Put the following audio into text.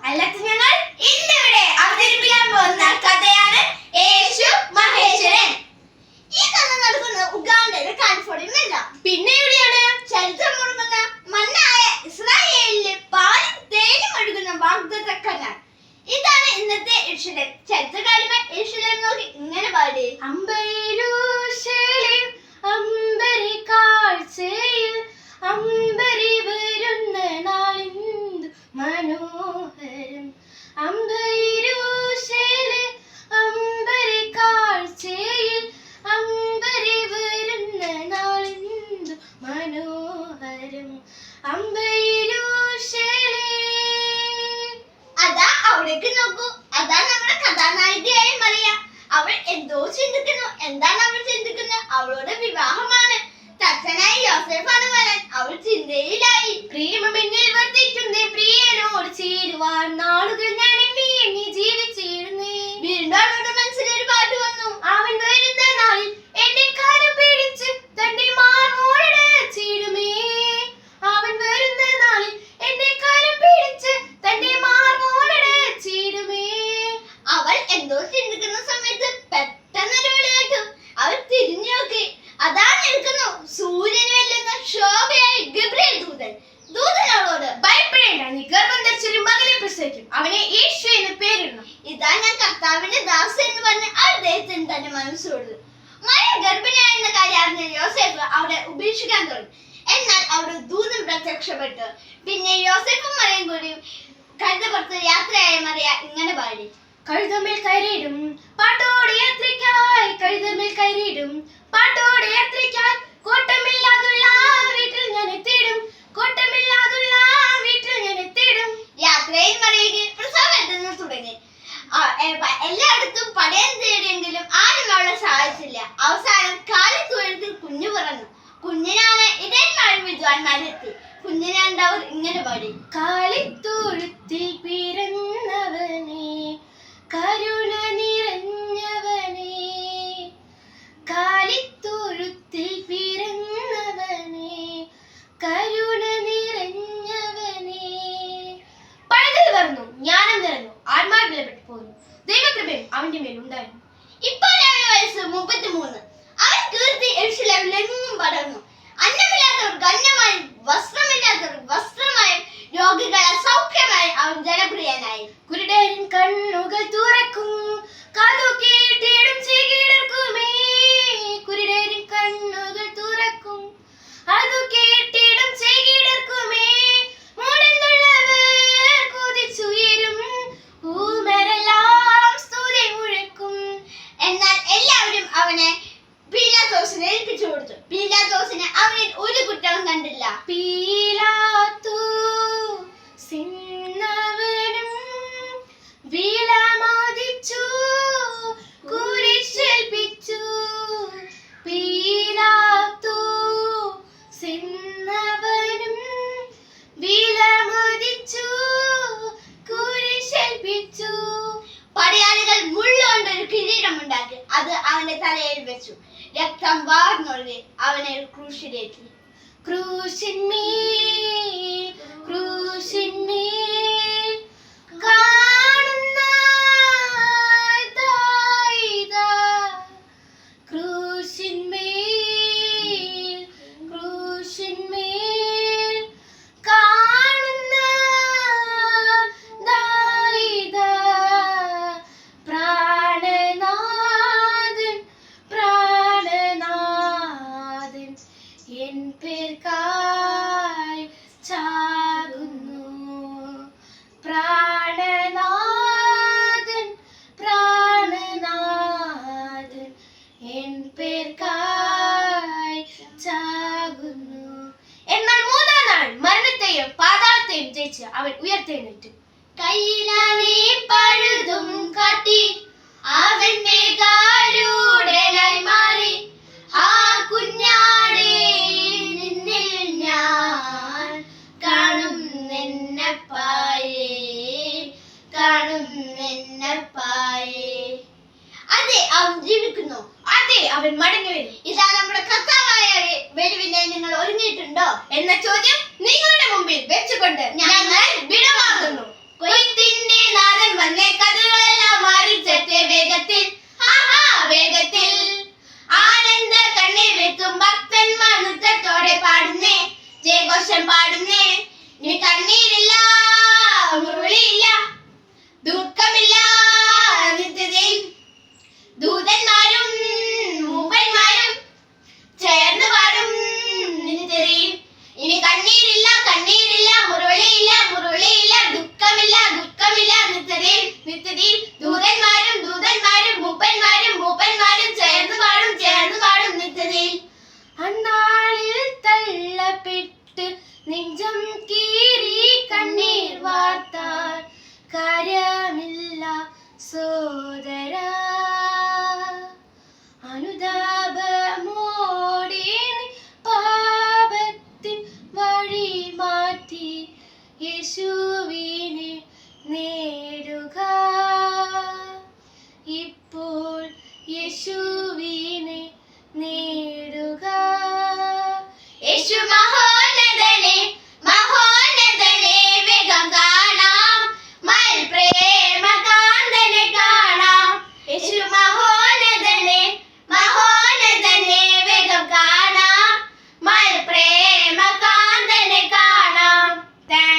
അല്ലാത്ത ഞങ്ങൾ ഇന്നിവിടെ അവതരിപ്പിക്കാൻ പോകുന്ന കഥയാണ് യേശു മഹേശ്വരൻ. ഈ കഥ നടക്കുന്നത് ഉഗാണ്ടയിലെ കാലിഫോർണിയയിലല്ല, പിന്നെ എവിടെയാണ്? ചരിത്രം മുഴുകുന്ന മണ്ണായ ഇസ്രായേലിലെ പാലും തേനും ഒഴുകുന്ന വാഗ്ദത്ത കനാൻ. ഇതാണ് ഇന്നത്തെ യെരൂശലേം. ചരിത്രകാരന്മാർ യെരൂശലേം നോക്കി ഇങ്ങനെ പാടി: അമ്പയെരൂശലേം അമ്പരി കാഴ്ചയിൽ അമ്പരി വരുന്ന നാളിന്തു മനോഹരം. അമ്പയെരൂശലേം അമ്പരി കാഴ്ചയിൽ അമ്പരി വരുന്ന നാളിന്തു മനോഹരം. അമ്പയെരൂശലേം. അതാ അവിടേക്ക് നോക്കൂ, അതാ നമ്മുടെ കഥാനായികയായ മറിയ. അവൾ എന്തോ ചിന്തിക്കുന്നു. എന്താണ് അവൾ ചിന്തിക്കുന്നത്? അവളുടെ വിവാഹമാണ്. തച്ചനായി യോസേഫാണ് വരാൻ. അവൾ ചിന്തയിലായി. പ്രേമം എന്നിൽ വർദ്ധിക്കുന്നേ, പ്രിയനോട് ചേരുവാൻ നാളുകൾ ഞാൻ എണ്ണി എണ്ണി ജീവിച്ചിരുന്നേ. വീണ്ടും അവളുടെ മനസ്സിലൊരു പാട്ട് വന്നു. അവൻ വരുന്ന നാളിൽ എന്റെ കാലം പിടിച്ച് തന്റെ മാർമോടച്ചിടുമേ. അവൻ വരുന്ന നാളിൽ എന്റെ കാലം പിടിച്ച് തന്റെ മാർമോടച്ചിടുമേ. അവൾ എന്തോ ചിന്തിക്കുന്ന സമയത്ത് പെട്ടെന്നൊരു വിളി കേട്ടു. അവൾ തിരിഞ്ഞു നോക്കി. അതാ നിൽക്കുന്നു സൂര്യന് വെല്ലുന്ന ശോഭയായ ഗബ്രിയേൽ ദൂതൻ. ദൂതൻ അവളോട്: ഭയപ്പെടേണ്ട, നീ ഗർഭം ധരിച്ചൊരു മകനെ പ്രസവിക്കും, അവനെ യേശു എന്ന് പേരിടണം. ഇതാ ഞാൻ കർത്താവിന്റെ ദാസ എന്ന് പറഞ്ഞ് അദ്ദേഹത്തിന് തന്റെ മനസ്സോട്. മറിയ ഗർഭിണിയായിരുന്ന കാര്യം അറിഞ്ഞ യോസേഫ് അവളെ ഉപേക്ഷിക്കാൻ തുടങ്ങി. എന്നാൽ അവിടെ ദൂതൻ പ്രത്യക്ഷപ്പെട്ടു. പിന്നെ യോസേഫും മറിയയും കൂടി കഴുതപ്പുറത്ത് യാത്രയായ മറിയ ഇങ്ങനെ പാടി: കഴുതമേൽ കയറിയിടും പാട്ടോടെ യാത്രയ്ക്കായി, കഴുതമേൽ കയറിയിടും പാട്ടോടെ യാത്രയ്ക്കായി, കോട്ടമില്ലാതുള്ള വീട്ടിൽ ഞാൻ എത്തിയിടും, കോട്ടമില്ലാതുള്ള വീട്ടിൽ ഞാൻ എത്തിയിടും. യാത്രയിൽ മറിയയ്ക്ക് പ്രസവവേദന തുടങ്ങി. എല്ലായിടത്തും പടയം തേടിയെങ്കിലും ആരും അവളെ സഹായിച്ചില്ല. അവസാനം കാലിത്തൊഴുത്തിൽ കുഞ്ഞു പിറന്നു. കുഞ്ഞിനാണ് ഇടയന്മാരും വിദ്വാൻമാരെത്തി. കുഞ്ഞിനെ കണ്ടവർ ഇങ്ങനെ പാടി: കാലിത്തൊഴുത്തിൽ പിറന്നവനേ, കരുണ നിറഞ്ഞവനേ, കാലിത്തൊഴുത്തിൽ പിറന്നവനേ, കരുണ നിറഞ്ഞവനേ. പഴുതൽ പറഞ്ഞു, ജ്ഞാനം നിറഞ്ഞു, ആത്മാവ് വിലപ്പെട്ടു പോന്നു, ദൈവകൃപയും അവന്റെ മേലുണ്ടായിരുന്നു. ഇപ്പോൾ അവന്റെ വയസ്സ് 33. അവൻ കീർത്തി യെരൂശലേമിലെങ്ങും പടർന്നു. അന്നമില്ലാത്തവർക്ക് അന്നമായി, വസ്ത്രമില്ലാത്തവർക്ക് വസ്ത്രമായി, രോഗികളെ സൗഖ്യമായി അവൻ ജനപ്രിയനായി. കുരുടരിൻ കണ്ണുകൾ തുറക്കും, കാതു കേട്ടിടും ചെകിടർക്കുമേ. കുരുടരിൻ കണ്ണുകൾ തുറക്കും, അതു കേട്ടിടും ചെകിടർക്കുമേ. മൂടന്നുള്ളവർ കുതിച്ചുയരും, ഊമരെല്ലാം സ്തുതി മുഴക്കും. എന്നാൽ എല്ലാവരും അവനെ പീലാത്തോസിനെ ഏൽപ്പിച്ചു കൊടുത്തു. പീലാത്തോസിന് അവനിൽ ഒരു കുറ്റവും കണ്ടില്ല. പീലാത്തോസിന്നവനും വിലമതിച്ചു, കുരിശേൽപ്പിച്ചു. പീലാത്തോസിന്നവനും വിലമതിച്ചു, കുരിശേൽപ്പിച്ചു. പടയാളികൾ മുള്ളുകൊണ്ടൊരു കിരീടമുണ്ടാക്കി അത് അവന്റെ തലയിൽ വെച്ചു. രക്തം വാർന്നൊഴുകി. അവനെ ക്രൂശിലേറ്റി. ക്രൂശിന്മേൽ, ക്രൂശിന്മേൽ കാണുന്ന ദായിദാ. ക്രൂശിന്മേൽ, ക്രൂശിന്മേൽ കാണുന്ന ദായിദാ. പ്രാണനാഥൻ, പ്രാണനാഥൻ എൻ പേർക്കായി ചാകുന്നു. പ്രാണനാഥൻ, പ്രാണനാഥൻ എൻ പേർക്കായി ചാകുന്നു. എന്നാൽ മൂന്നാം നാൾ മരണത്തെയും പാതാളത്തെയും ജയിച്ച് അവൻ ഉയർത്തെഴുന്നേറ്റു. കയ്യിലാണീ പഴുതും കാട്ടി അവൻ മേഘാരൂഢനായി മാറി. ആ കുഞ്ഞാടേ, നിന്നിൽ ഞാൻ കാണുന്നെന്നപ്പായേ, കാണുന്നെന്നപ്പായേ. അതെ, അവൻ ജീവിക്കുന്നു. അതെ, അവൻ മടങ്ങി വരും. ഇതാ നമ്മുടെ കർത്താവായ വരുവിനെ നിങ്ങൾ ഒരുങ്ങിയിട്ടുണ്ടോ എന്ന ചോദ്യം നിങ്ങളുടെ മുമ്പിൽ വെച്ചുകൊണ്ട് ഞങ്ങൾ വിടവാങ്ങുന്നു. കൊയ്ത്തിൻ സന്തോഷം പാടുന്നേ. ഇനി കണ്ണീരില്ല, മുറിവിളിയില്ല, ദുഃഖമില്ല നിത്യതയിൽ. ദൂതന്മാരും മൂപ്പന്മാരും ചേർന്ന് പാടും നിത്യതയിൽ. ഇനി കണ്ണീരില്ല, കണ്ണീരില്ല, മുറിവിളിയില്ല, മുറിവിളിയില്ല, ദുഃഖമില്ല, ദുഃഖമില്ല നിത്യതയിൽ, നിത്യതയിൽ. ദൂതന്മാരും ദൂതന്മാരും മൂപ്പന്മാരും മൂപ്പന്മാരും ചേർന്ന് പാടും നിത്യതയിൽ. അന്നാളിൽ തള്ളപ്പെട്ട് നെഞ്ചം കീറി കണ്ണീർ വാർത്താൽ കാര്യമില്ല സോദരാ. അനുതാപമോടെ നീ പാപത്തിൻ വഴി മാറ്റി യേശുവിനെ നേടുക. ഇപ്പോൾ യേശുവിനെ